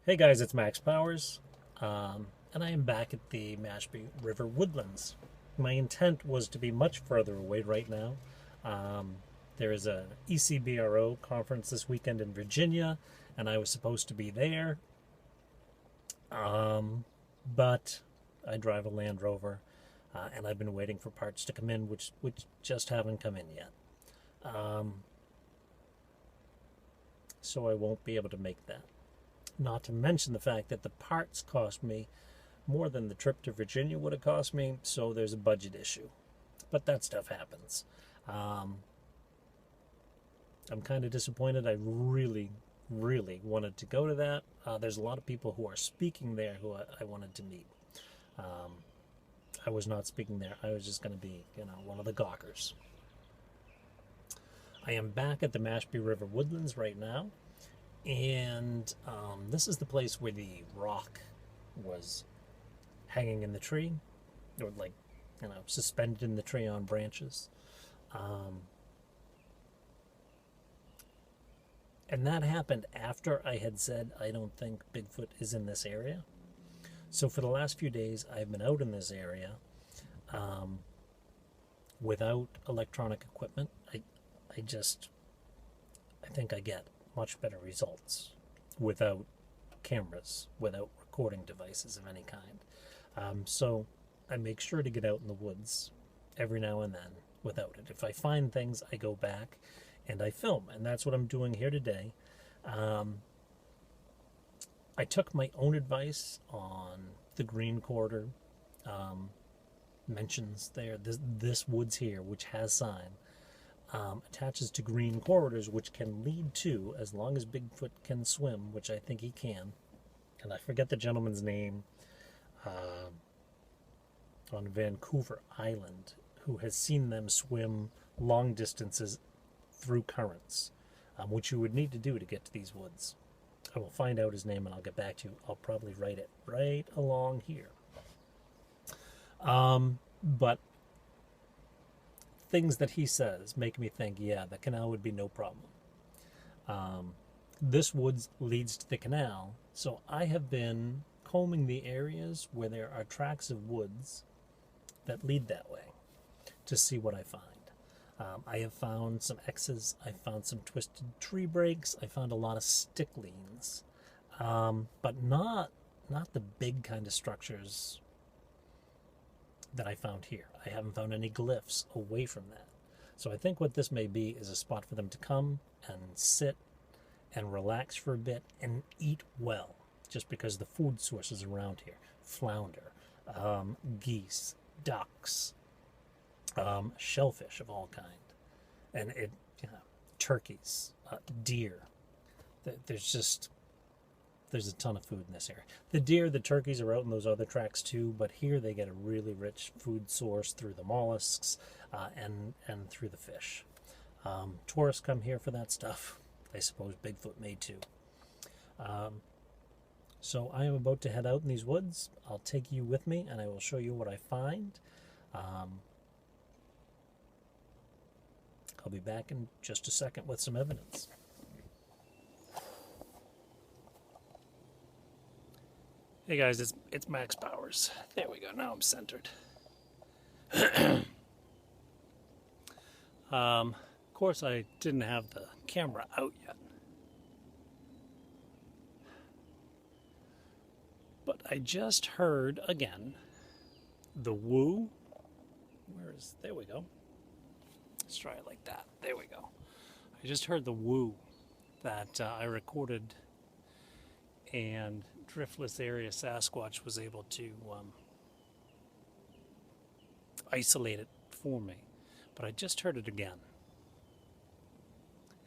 Hey guys, it's Max Powers, and I am back at the Mashpee River Woodlands. My intent was to be much further away right now. Um, there is a ECBRO conference this weekend in Virginia, and I was supposed to be there, but I drive a Land Rover, and I've been waiting for parts to come in, which just haven't come in yet. Um, so I won't be able to make that. Not to mention the fact that the parts cost me more than the trip to Virginia would have cost me, so there's a budget issue. But that stuff happens. Um, I'm kind of disappointed. I really, really wanted to go to that. There's a lot of people who are speaking there who I wanted to meet. Um, I was not speaking there. I was just going to be, one of the gawkers. I am back at the Mashpee River Woodlands right now, and this is the place where the rock was hanging in the tree, or suspended in the tree on branches. Um, and that happened after I had said I don't think Bigfoot is in this area. So for the last few days, I've been out in this area um, without electronic equipment. I think I get much better results without cameras, without recording devices of any kind. So I make sure to get out in the woods every now and then without it. If I find things, I go back and I film, and that's what I'm doing here today. Um, I took my own advice on the green quarter mentions there. This woods here, which has sign, attaches to green corridors, which can lead to, as long as Bigfoot can swim, which I think he can, and I forget the gentleman's name, uh, on Vancouver Island, who has seen them swim long distances through currents, which you would need to do to get to these woods. I will find out his name and I'll get back to you. I'll probably write it right along here. But things that he says make me think, yeah, the canal would be no problem. This woods leads to the canal, so I have been combing the areas where there are tracts of woods that lead that way to see what I find. I have found some X's, I found some twisted tree breaks, I found a lot of stick leans, but not the big kind of structures that I found here. I haven't found any glyphs away from that. So I think what this may be is a spot for them to come and sit and relax for a bit and eat well, just because the food sources around here, flounder, geese, ducks, shellfish of all kind, and turkeys, deer. There's a ton of food in this area. The deer, the turkeys are out in those other tracks too, but here they get a really rich food source through the mollusks and through the fish. Tourists come here for that stuff. I suppose Bigfoot may too. So I am about to head out in these woods. I'll take you with me and I will show you what I find. I'll be back in just a second with some evidence. Hey guys, it's Max Powers. There we go. Now I'm centered. Of course, I didn't have the camera out yet, but I just heard again the woo. There we go. Let's try it like that. There we go. I just heard the woo that I recorded, and Driftless area Sasquatch was able to isolate it for me. But I just heard it again.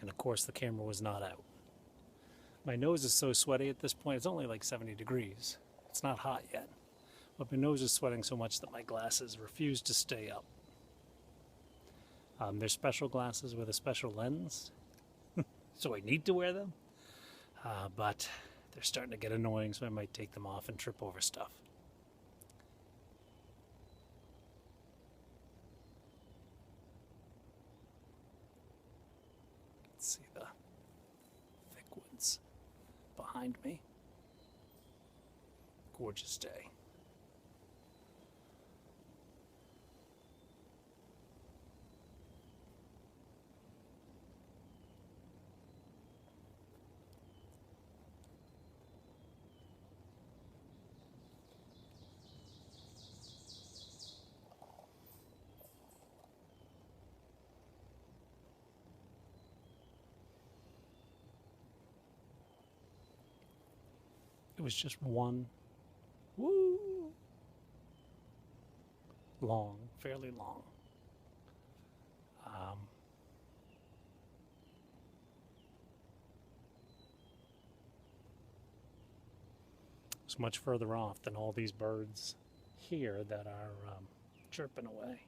And of course the camera was not out. My nose is so sweaty at this point, it's only like 70 degrees. It's not hot yet. But my nose is sweating so much that my glasses refuse to stay up. They're special glasses with a special lens, so I need to wear them. But they're starting to get annoying, so I might take them off and trip over stuff. Let's see the thick woods behind me. gorgeous day. It was just one, long, fairly long. It's much further off than all these birds here that are chirping away.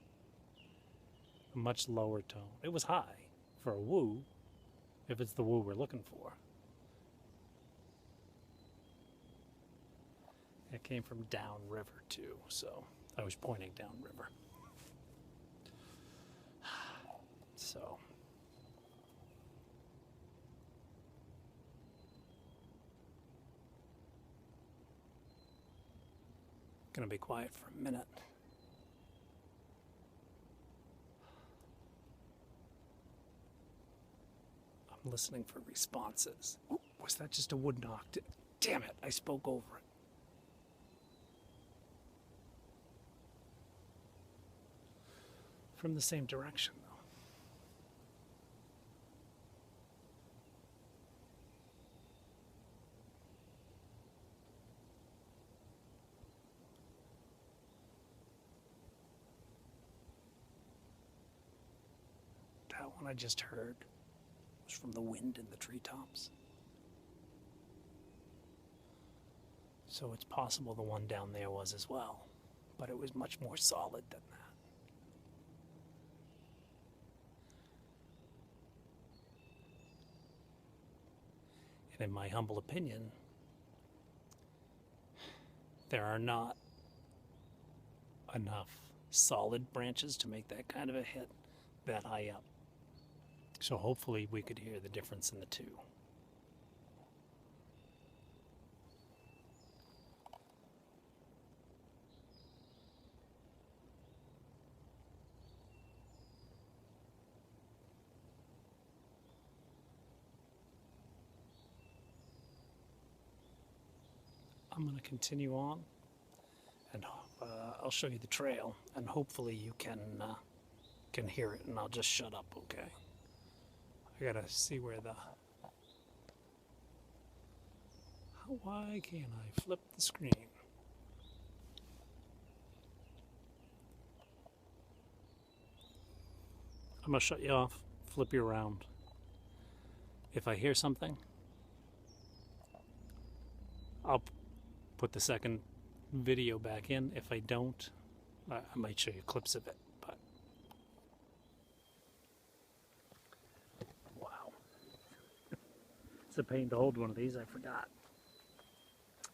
A much lower tone. It was high for a woo, if it's the woo we're looking for. It came from downriver too, so I was pointing downriver. So gonna be quiet for a minute. I'm listening for responses. Ooh, was that just a wood knock? Damn it, I spoke over it. From the same direction, though. That one I just heard was from the wind in the treetops. So it's possible the one down there was as well, but it was much more solid than that. In my humble opinion, there are not enough solid branches to make that kind of a hit that high up. So hopefully we could hear the difference in the two. I'm going to continue on, and I'll show you the trail, and hopefully you can hear it, and I'll just shut up, okay? I gotta see where the... Why can't I flip the screen? I'm gonna shut you off, flip you around. If I hear something, I'll put the second video back in. If I don't, I might show you clips of it, but wow. It's a pain to hold one of these, I forgot.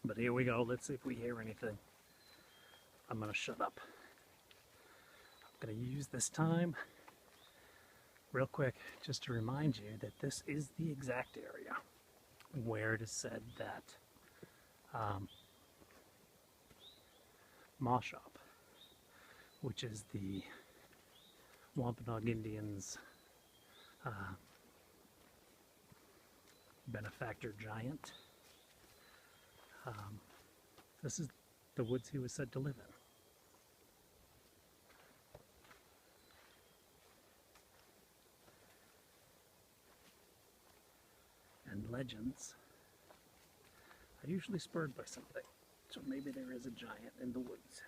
But here we go, let's see if we hear anything. I'm gonna shut up. I'm gonna use this time real quick just to remind you that this is the exact area where it is said that Mashop, which is the Wampanoag Indians' benefactor giant. This is the woods he was said to live in. And legends are usually spurred by something. So maybe there is a giant in the woods.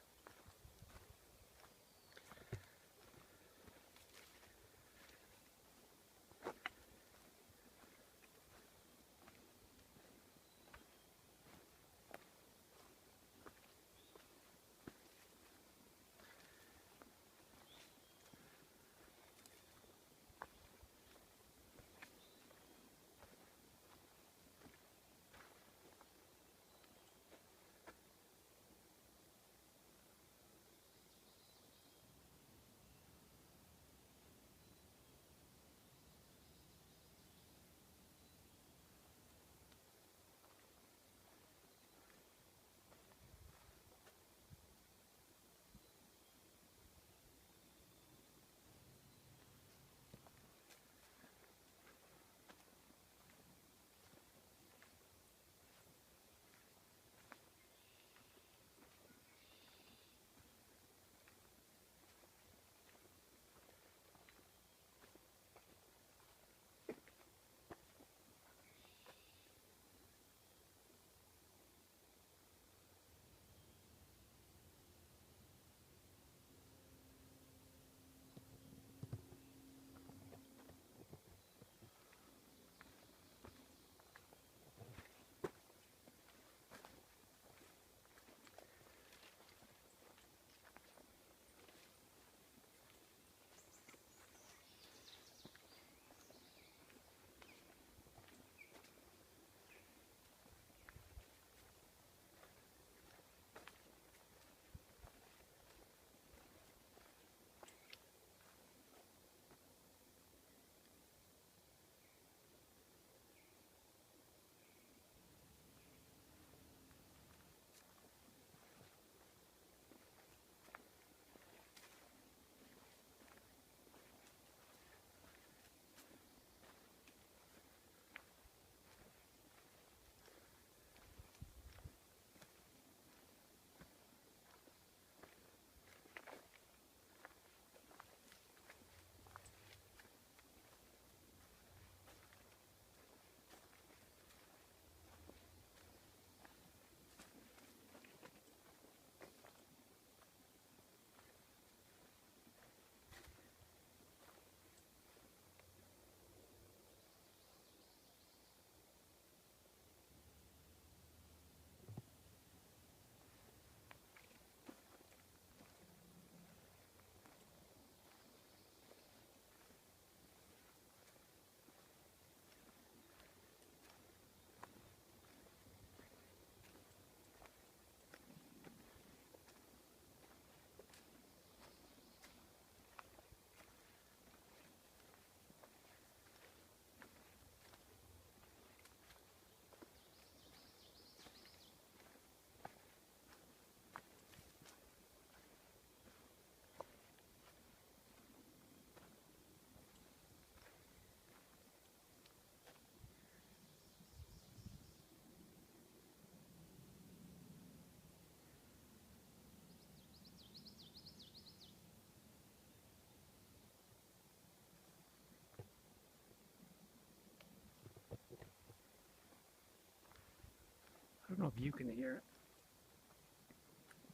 know if you can hear it,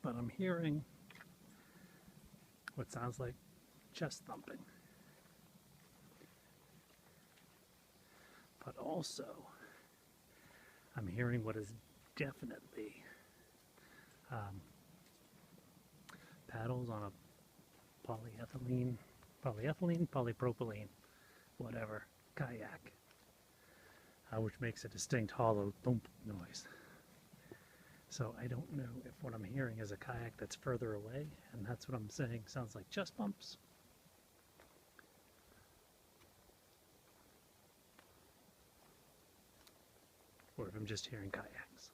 but I'm hearing what sounds like chest thumping. But also, I'm hearing what is definitely paddles on a polypropylene, whatever, kayak, which makes a distinct hollow thump noise. So I don't know if what I'm hearing is a kayak that's further away, and that's what I'm saying sounds like chest bumps, or if I'm just hearing kayaks.